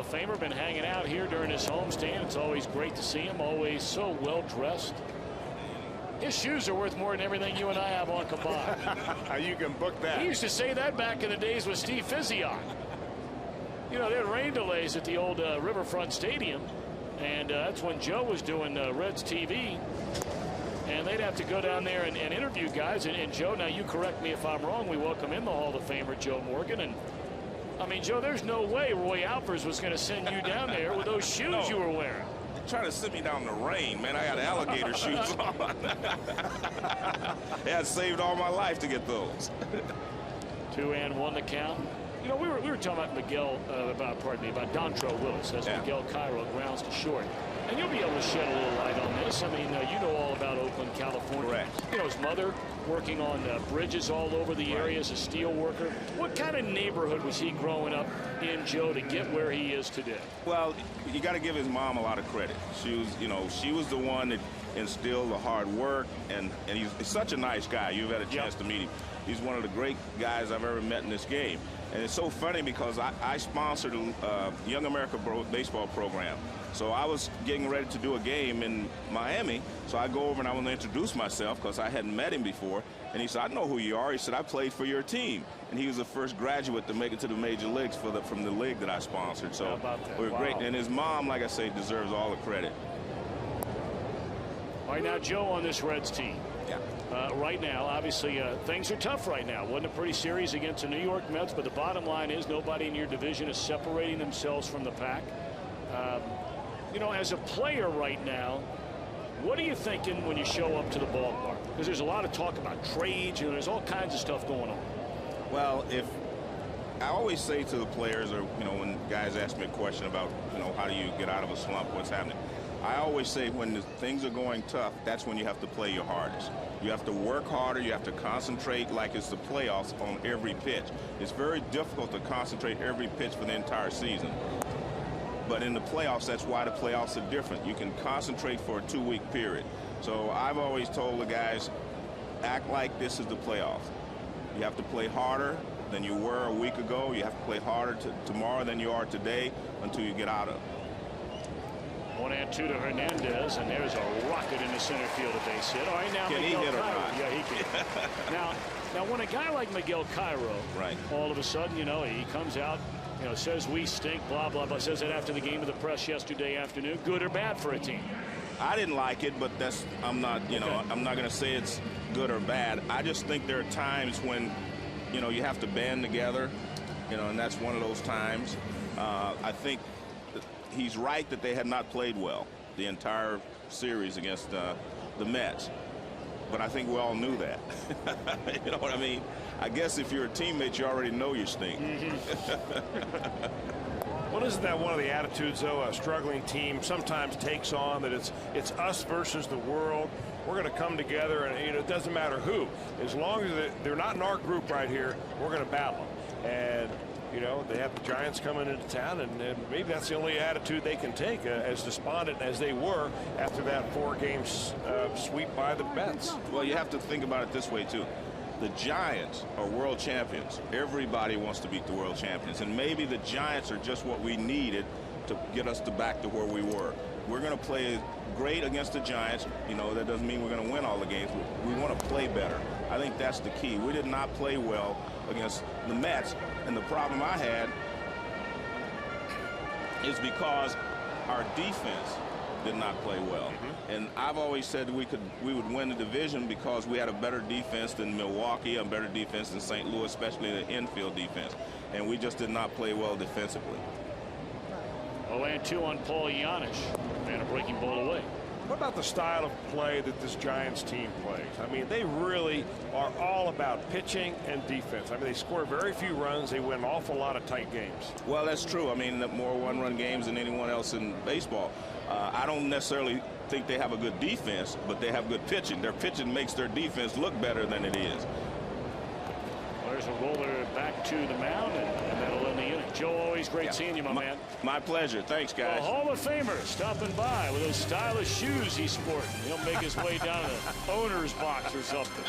Famer, been hanging out here during his homestand. It's always great to see him, always so well dressed. His shoes are worth more than everything you and I have on combined. You can book that. He used to say that back in the days with Steve Physiot. You know, there were rain delays at the old Riverfront Stadium, and that's when Joe was doing Reds TV. And they'd have to go down there and interview guys. And Joe, now you correct me if I'm wrong, we welcome in the Hall of Famer Joe Morgan. And I mean, Joe, there's no way Roy Alpers was going to send you down there with those shoes you were wearing. Trying to send me down in the rain, man. I got alligator shoes on. Yeah, I saved all my life to get those. 2-1 the count. You know, we were talking about about Dontrelle Willis as Miguel Cairo grounds to short. And you'll be able to shed a little light on this. I mean, you know all about Oakland, California. Correct. You know, his mother working on bridges all over the area as a steel worker. What kind of neighborhood was he growing up in, Joe, to get where he is today? Well, you got to give his mom a lot of credit. She was, you know, she was the one that instilled the hard work, and he's such a nice guy. You've had a chance to meet him. He's one of the great guys I've ever met in this game. And it's so funny because I sponsored a Young America baseball program. So I was getting ready to do a game in Miami. So I go over and I want to introduce myself because I hadn't met him before. And he said, I know who you are. He said, I played for your team. And he was the first graduate to make it to the major leagues from the league that I sponsored. So how about that? we're great. And his mom, like I say, deserves all the credit. Right now, Joe, on this Reds team. Yeah. Right now, obviously, things are tough right now. Wasn't a pretty series against the New York Mets, but the bottom line is nobody in your division is separating themselves from the pack. You know, as a player right now, what are you thinking when you show up to the ballpark? Because there's a lot of talk about trades, and there's all kinds of stuff going on. Well, I always say to the players, or, you know, when guys ask me a question about, you know, how do you get out of a slump, what's happening, I always say when things are going tough, that's when you have to play your hardest. You have to work harder. You have to concentrate like it's the playoffs on every pitch. It's very difficult to concentrate every pitch for the entire season. But in the playoffs, that's why the playoffs are different. You can concentrate for a 2-week period. So I've always told the guys, act like this is the playoffs. You have to play harder than you were a week ago. You have to play harder tomorrow than you are today until you get out of it. 1-2 to Hernandez, and there's a rocket in the center field, a base hit. All right, now Can Miguel he hit or Cairo. not? Yeah, he can. now, when a guy like Miguel Cairo, all of a sudden, you know, he comes out, you know, says we stink, blah, blah, blah, says it after the game of the press yesterday afternoon. Good or bad for a team? I didn't like it, but I'm not going to say it's good or bad. I just think there are times when, you know, you have to band together, you know, and that's one of those times. I think he's right that they had not played well the entire series against the Mets. But I think we all knew that. You know what I mean? I guess if you're a teammate, you already know you stink. Well, isn't that one of the attitudes, though, a struggling team sometimes takes on, that it's us versus the world. We're going to come together, and you know, it doesn't matter who. As long as they're not in our group right here, we're going to battle them. And you know, they have the Giants coming into town, and maybe that's the only attitude they can take, as despondent as they were after that 4-game sweep by the Mets. Well, you have to think about it this way, too. The Giants are world champions. Everybody wants to beat the world champions, and maybe the Giants are just what we needed to get us back to where we were. We're going to play great against the Giants. You know, that doesn't mean we're going to win all the games. We want to play better. I think that's the key. We did not play well against the Mets, and the problem I had is because our defense did not play well. And I've always said we would win the division because we had a better defense than Milwaukee, a better defense than St. Louis, especially the infield defense. And we just did not play well defensively. 0-2 on Paul Janisch, and a breaking ball away. What about the style of play that this Giants team plays? I mean, they really are all about pitching and defense. I mean, they score very few runs. They win an awful lot of tight games. Well, that's true. I mean, more one-run games than anyone else in baseball. I don't necessarily think they have a good defense, but they have good pitching. Their pitching makes their defense look better than it is. Well, there's a roller back to the mound, and that'll end the inning. Joe, always great seeing you, my man. My pleasure. Thanks, guys. A Hall of Famer stopping by with those stylish shoes he's sporting. He'll make his way down to the owner's box or something.